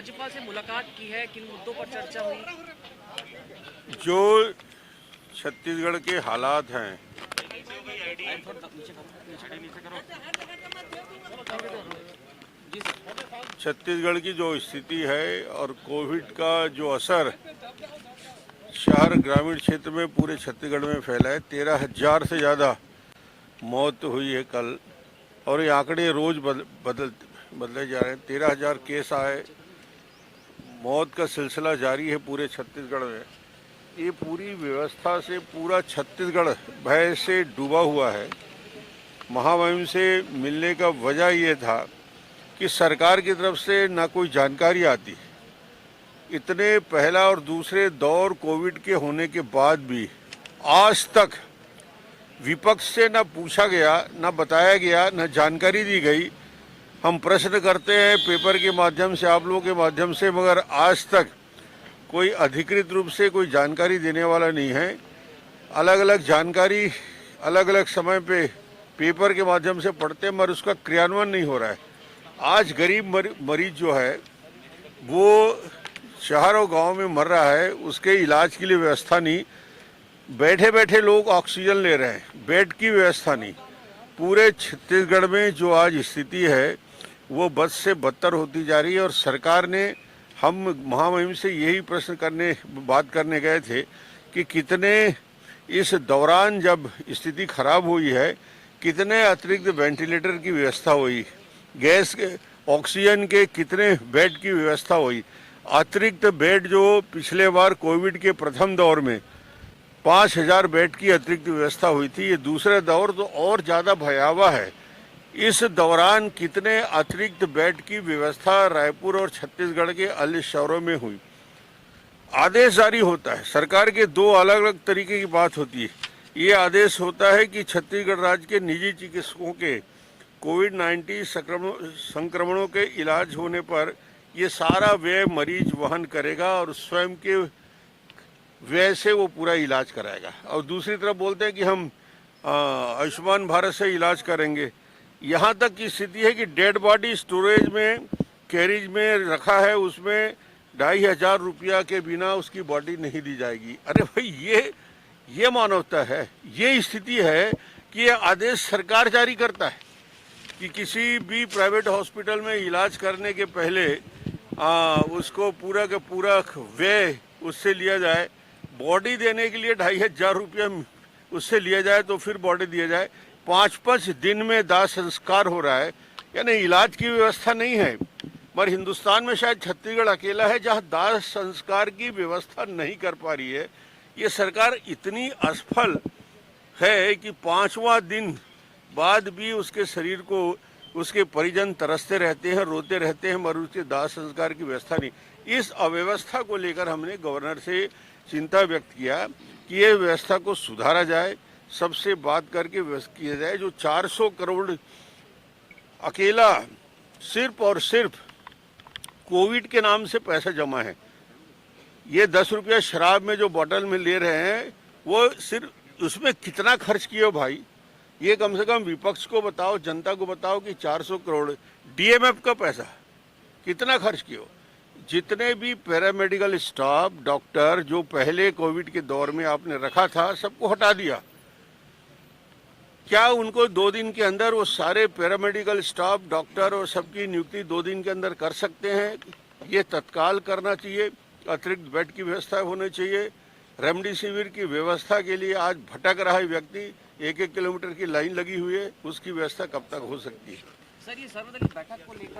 राज्यपाल से मुलाकात की है, किन मुद्दों पर चर्चा हुई? जो छत्तीसगढ़ के हालात हैं, छत्तीसगढ़ की जो स्थिति है और कोविड का जो असर शहर ग्रामीण क्षेत्र में पूरे छत्तीसगढ़ में फैला है। 13,000 से ज़्यादा मौत हुई है कल, और ये आंकड़े रोज बदले जा रहे हैं। 13,000 केस आए, मौत का सिलसिला जारी है पूरे छत्तीसगढ़ में। ये पूरी व्यवस्था से पूरा छत्तीसगढ़ भय से डूबा हुआ है। महामहिम से मिलने का वजह ये था कि सरकार की तरफ से ना कोई जानकारी आती। इतने पहला और दूसरे दौर कोविड के होने के बाद भी आज तक विपक्ष से न पूछा गया, न बताया गया, न जानकारी दी गई। हम प्रश्न करते हैं पेपर के माध्यम से, आप लोगों के माध्यम से, मगर आज तक कोई अधिकृत रूप से कोई जानकारी देने वाला नहीं है। अलग अलग जानकारी अलग अलग समय पे पेपर के माध्यम से पढ़ते हैं, मगर उसका क्रियान्वयन नहीं हो रहा है। आज गरीब मरीज जो है वो शहर और गांव में मर रहा है, उसके इलाज के लिए व्यवस्था नहीं। बैठे बैठे लोग ऑक्सीजन ले रहे हैं, बेड की व्यवस्था नहीं। पूरे छत्तीसगढ़ में जो आज स्थिति है वो बद से बदतर होती जा रही है। और सरकार ने, हम महामहिम से यही बात करने गए थे कि कितने इस दौरान जब स्थिति खराब हुई है, कितने अतिरिक्त वेंटिलेटर की व्यवस्था हुई, गैस के ऑक्सीजन के कितने बेड की व्यवस्था हुई। अतिरिक्त बेड जो पिछले बार कोविड के प्रथम दौर में 5,000 बेड की अतिरिक्त व्यवस्था हुई थी, ये दूसरे दौर तो और ज़्यादा भयावह है। इस दौरान कितने अतिरिक्त बेड की व्यवस्था रायपुर और छत्तीसगढ़ के अन्य शहरों में हुई। आदेश जारी होता है, सरकार के दो अलग अलग तरीके की बात होती है। ये आदेश होता है कि छत्तीसगढ़ राज्य के निजी चिकित्सकों के कोविड-19 संक्रमणों के इलाज होने पर ये सारा व्यय मरीज वहन करेगा और स्वयं के व्यय से वो पूरा इलाज कराएगा। और दूसरी तरफ बोलते हैं कि हम आयुष्मान भारत से इलाज करेंगे। यहाँ तक की स्थिति है कि डेड बॉडी स्टोरेज में कैरेज में रखा है, उसमें 2,500 रुपया के बिना उसकी बॉडी नहीं दी जाएगी। अरे भाई, ये मानवता है? ये स्थिति है कि ये आदेश सरकार जारी करता है कि किसी भी प्राइवेट हॉस्पिटल में इलाज करने के पहले उसको पूरा का पूरा व्यय उससे लिया जाए। बॉडी देने के लिए 2,500 रुपया उससे लिया जाए तो फिर बॉडी दिया जाए। 5-5 दिन में दाह संस्कार हो रहा है, यानी इलाज की व्यवस्था नहीं है। मगर हिंदुस्तान में शायद छत्तीसगढ़ अकेला है जहां दाह संस्कार की व्यवस्था नहीं कर पा रही है। ये सरकार इतनी असफल है कि 5वां दिन बाद भी उसके शरीर को उसके परिजन तरसते रहते हैं, रोते रहते हैं, मगर उसके दाह संस्कार की व्यवस्था नहीं। इस अव्यवस्था को लेकर हमने गवर्नर से चिंता व्यक्त किया कि ये व्यवस्था को सुधारा जाए, सबसे बात करके किया जाए। जो 400 करोड़ अकेला सिर्फ और सिर्फ कोविड के नाम से पैसा जमा है। ये 10 रुपया शराब में जो बोतल में ले रहे हैं, वो सिर्फ उसमें कितना खर्च किए हो भाई? ये कम से कम विपक्ष को बताओ, जनता को बताओ कि 400 करोड़ डीएमएफ का पैसा कितना खर्च किए हो। जितने भी पैरामेडिकल स्टाफ, डॉक्टर जो पहले कोविड के दौर में आपने रखा था, सबको हटा दिया। क्या उनको 2 दिन के अंदर वो सारे पैरामेडिकल स्टाफ, डॉक्टर और सबकी नियुक्ति 2 दिन के अंदर कर सकते हैं? ये तत्काल करना चाहिए। अतिरिक्त बेड की व्यवस्था होनी चाहिए। रेमडेसिविर की व्यवस्था के लिए आज भटक रहा है व्यक्ति, 1-1 किलोमीटर की लाइन लगी हुई है, उसकी व्यवस्था कब तक हो सकती है? सर, ये सर्वदलीय बैठक को लेकर